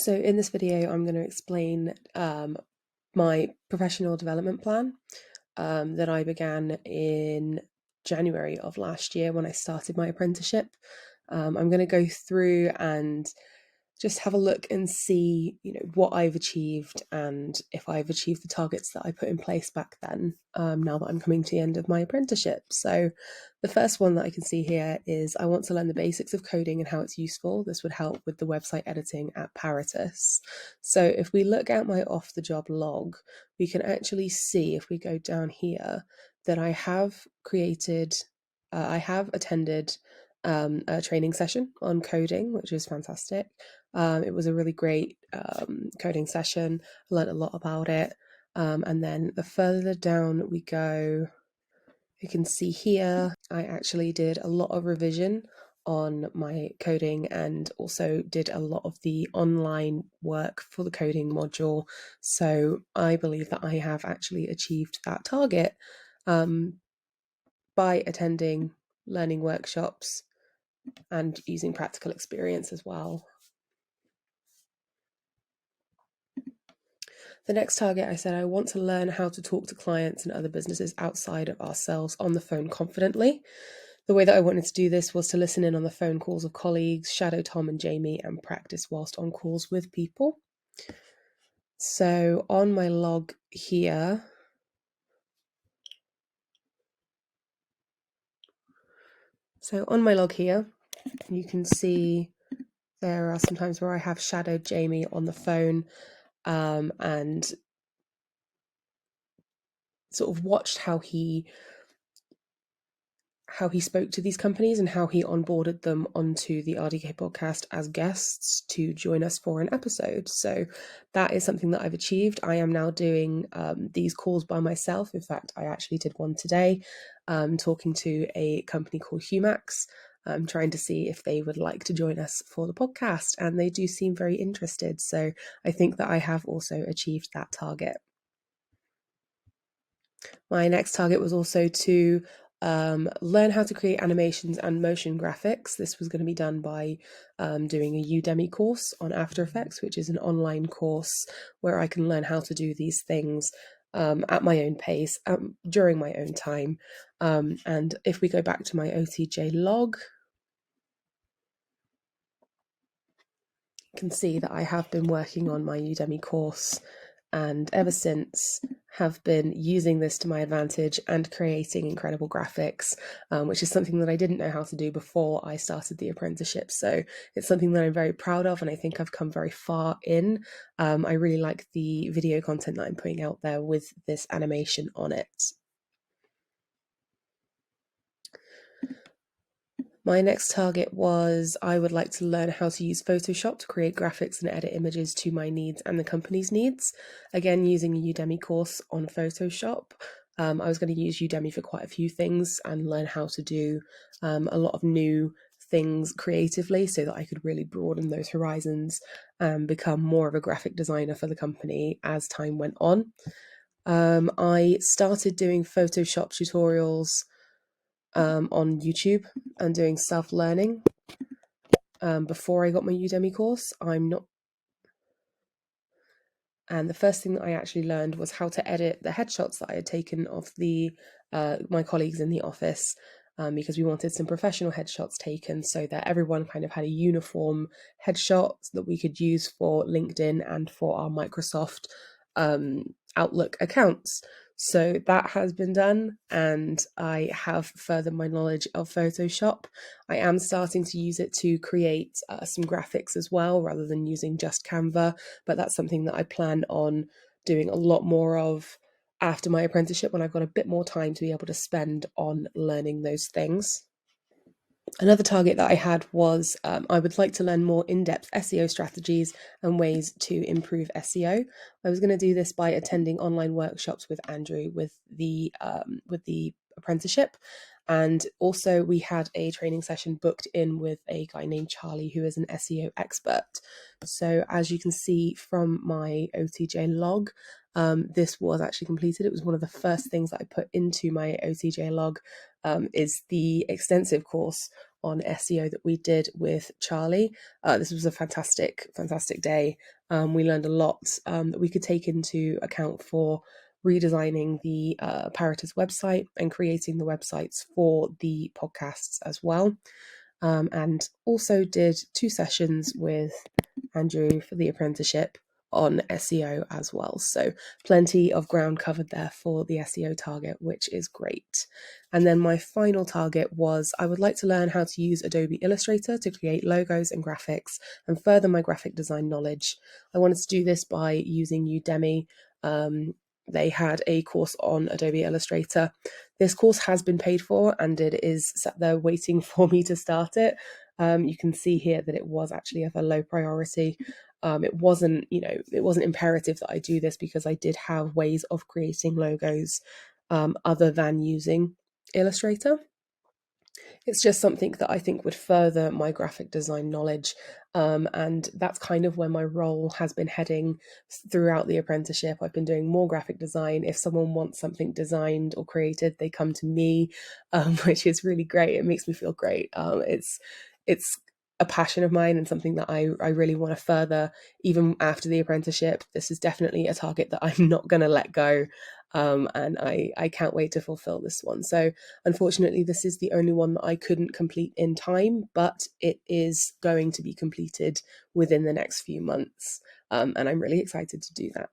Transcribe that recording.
So in this video, I'm going to explain my professional development plan that I began in January of last year when I started my apprenticeship. I'm going to go through and just have a look and see, what I've achieved and if I've achieved the targets that I put in place back then, now that I'm coming to the end of my apprenticeship. So the first one that I can see here is I want to learn the basics of coding and how it's useful. This would help with the website editing at Paratus. So if we look at my off-the-job log, we can actually see, if we go down here, that I have attended a training session on coding, which is fantastic. It was a really great coding session. I learned a lot about it. And then the further down we go, you can see here, I actually did a lot of revision on my coding and also did a lot of the online work for the coding module. So I believe that I have actually achieved that target by attending learning workshops and using practical experience as well. The next target, I said I want to learn how to talk to clients and other businesses outside of ourselves on the phone confidently. The way that I wanted to do this was to listen in on the phone calls of colleagues, shadow Tom and Jamie, and practice whilst on calls with people. So on my log here, you can see there are some times where I have shadowed Jamie on the phone and sort of watched how he spoke to these companies and how he onboarded them onto the RDK podcast as guests to join us for an episode. So that is something that I've achieved. I am now doing these calls by myself. In fact, I actually did one today, talking to a company called Humax, trying to see if they would like to join us for the podcast. And they do seem very interested. So I think that I have also achieved that target. My next target was also to learn how to create animations and motion graphics. This was going to be done by doing a Udemy course on After Effects, which is an online course where I can learn how to do these things at my own pace, during my own time. And if we go back to my OTJ log, you can see that I have been working on my Udemy course and ever since have been using this to my advantage and creating incredible graphics, which is something that I didn't know how to do before I started the apprenticeship. So it's something that I'm very proud of, and I think I've come very far in. I really like the video content that I'm putting out there with this animation on it. My next target was I would like to learn how to use Photoshop to create graphics and edit images to my needs and the company's needs. Again, using a Udemy course on Photoshop. I was going to use Udemy for quite a few things and learn how to do a lot of new things creatively so that I could really broaden those horizons and become more of a graphic designer for the company as time went on. I started doing Photoshop tutorials on YouTube and doing self-learning before I got my Udemy course. And the first thing that I actually learned was how to edit the headshots that I had taken of my colleagues in the office, because we wanted some professional headshots taken so that everyone kind of had a uniform headshot that we could use for LinkedIn and for our Microsoft Outlook accounts. So that has been done, and I have furthered my knowledge of Photoshop. I am starting to use it to create some graphics as well, rather than using just Canva, but that's something that I plan on doing a lot more of after my apprenticeship, when I've got a bit more time to be able to spend on learning those things. Another target that I had was I would like to learn more in-depth SEO strategies and ways to improve SEO. I was going to do this by attending online workshops with Andrew with the apprenticeship, and also we had a training session booked in with a guy named Charlie who is an SEO expert. So as you can see from my OTJ log, this was actually completed. It was one of the first things that I put into my OTJ log is the extensive course on SEO that we did with Charlie. This was a fantastic day. We learned a lot that we could take into account for redesigning the Paratus website and creating the websites for the podcasts as well. And also did 2 sessions with Andrew for the apprenticeship on SEO as well. So plenty of ground covered there for the SEO target, which is great. And then my final target was I would like to learn how to use Adobe Illustrator to create logos and graphics and further my graphic design knowledge. I wanted to do this by using Udemy. They had a course on Adobe Illustrator. This course has been paid for and it is sat there waiting for me to start it. You can see here that it was actually of a low priority. It wasn't imperative that I do this because I did have ways of creating logos other than using Illustrator. It's just something that I think would further my graphic design knowledge. And that's kind of where my role has been heading throughout the apprenticeship. I've been doing more graphic design. If someone wants something designed or created, they come to me, which is really great. It makes me feel great. It's a passion of mine and something that I really want to further even after the apprenticeship. This is definitely a target that I'm not going to let go. And I can't wait to fulfill this one. So unfortunately, this is the only one that I couldn't complete in time, but it is going to be completed within the next few months. And I'm really excited to do that.